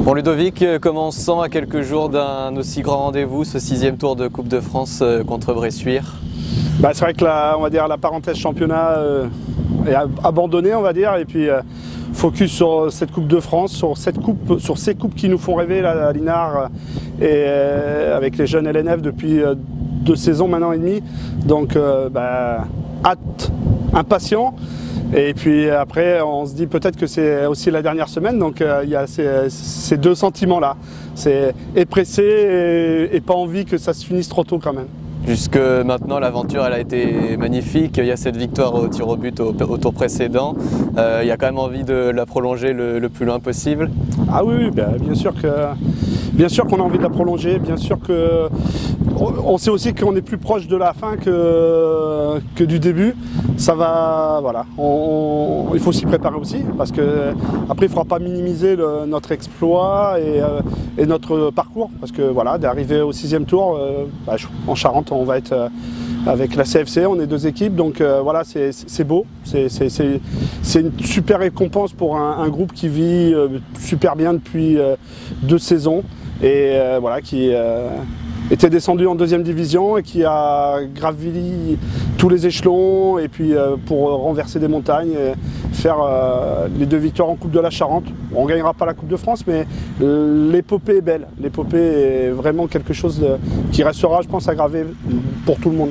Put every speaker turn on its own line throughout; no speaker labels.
Bon Ludovic, comment on se sent à quelques jours d'un aussi grand rendez-vous, ce 6e tour de Coupe de France contre Bressuire?
C'est vrai que la parenthèse championnat est abandonnée, on va dire, et puis focus sur cette Coupe de France, sur ces coupes qui nous font rêver là, à Linard et avec les jeunes LNF depuis 2 saisons maintenant et demie. Donc hâte, impatient. Et puis après, on se dit peut-être que c'est aussi la dernière semaine, donc il y a ces deux sentiments-là. C'est pressé et pas envie que ça se finisse trop tôt quand même.
Jusque maintenant, l'aventure elle a été magnifique. Il y a cette victoire au tir au but au tour précédent. Il y a quand même envie de la prolonger le plus loin possible.
Ah oui, bien sûr qu'on a envie de la prolonger. Bien sûr que on sait aussi qu'on est plus proche de la fin que du début. Ça va, voilà. Il faut s'y préparer aussi parce que après il ne faudra pas minimiser notre exploit et notre parcours parce que voilà, d'arriver au 6e tour en Charente, on va être avec la CFC, on est 2 équipes, donc voilà, c'est beau, c'est une super récompense pour un groupe qui vit super bien depuis 2 saisons et voilà, qui était descendu en 2e division et qui a gravi tous les échelons et puis pour renverser des montagnes et faire les 2 victoires en Coupe de la Charente. On ne gagnera pas la Coupe de France, mais l'épopée est belle. L'épopée est vraiment quelque chose qui restera, je pense, à graver pour tout le monde.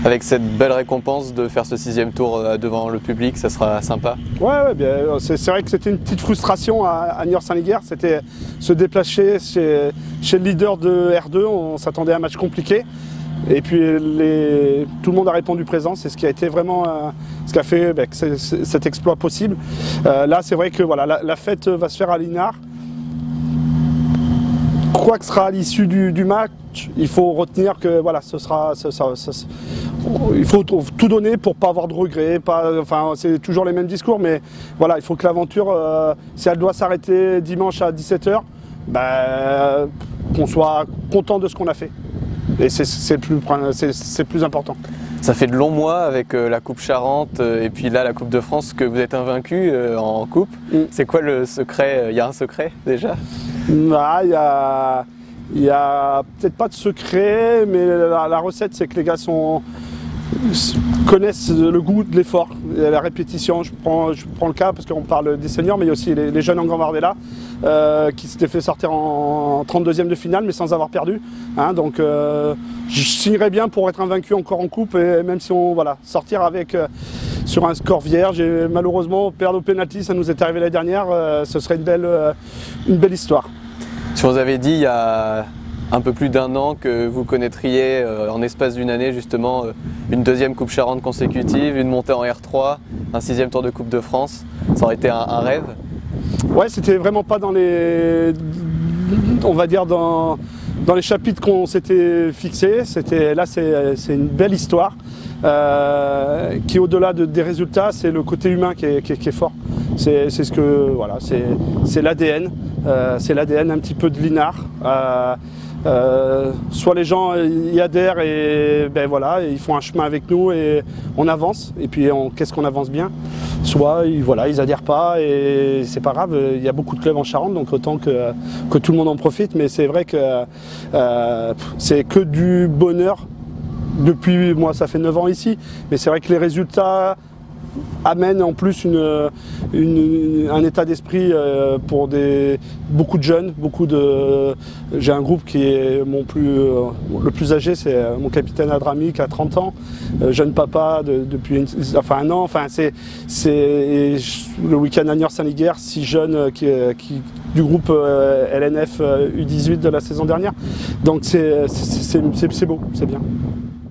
Avec cette belle récompense de faire ce 6e tour devant le public, ça sera sympa.
Ouais, bien, c'est vrai que c'était une petite frustration à Niort-Saint-Liguerre, c'était se déplacer chez le leader de R2, on s'attendait à un match compliqué. Et puis tout le monde a répondu présent, c'est ce qui a été vraiment ce qui a fait cet exploit possible. Là c'est vrai que voilà, la fête va se faire à Linard. Quoi que sera à l'issue du match, il faut retenir que voilà, il faut tout donner pour ne pas avoir de regrets. Enfin, c'est toujours les mêmes discours, mais voilà, il faut que l'aventure, si elle doit s'arrêter dimanche à 17 h, qu'on soit content de ce qu'on a fait. Et c'est le plus important.
Ça fait de longs mois avec la Coupe Charente et puis là la Coupe de France que vous êtes invaincu en Coupe. C'est quoi le secret? Il y a un secret déjà?
Il y a peut-être pas de secret, mais la recette c'est que les gars connaissent le goût de l'effort, la répétition. Je prends le cas parce qu'on parle des seniors, mais il y a aussi les jeunes en Gambardella qui s'étaient fait sortir en 32e de finale mais sans avoir perdu. Donc je signerais bien pour être invaincu encore en coupe et même si on sortir avec sur un score vierge et malheureusement perdre au pénalty, ça nous est arrivé l'année dernière, ce serait une belle histoire.
Si on vous avait dit il y a un peu plus d'1 an que vous connaîtriez en espace d'une année justement une 2e Coupe Charente consécutive, une montée en R3, un 6e tour de Coupe de France, ça aurait été un rêve?
Ouais, c'était vraiment pas dans les chapitres qu'on s'était fixés. Là c'est une belle histoire qui au-delà des résultats, c'est le côté humain qui est fort. C'est ce que voilà, c'est l'ADN, un petit peu de Linard. Soit les gens y adhèrent et ils font un chemin avec nous et on avance et puis qu'est-ce qu'on avance bien, soit ils adhèrent pas et c'est pas grave, il y a beaucoup de clubs en Charente donc autant que tout le monde en profite, mais c'est vrai que c'est que du bonheur depuis, moi ça fait 9 ans ici, mais c'est vrai que les résultats amène en plus un état d'esprit pour beaucoup de jeunes, j'ai un groupe qui est le plus âgé, c'est mon capitaine Adrami qui a 30 ans, jeune papa depuis 1 an, c'est le week-end à Niort-Saint-Liguerre, 6 jeunes du groupe LNF U18 de la saison dernière, donc c'est beau, c'est bien.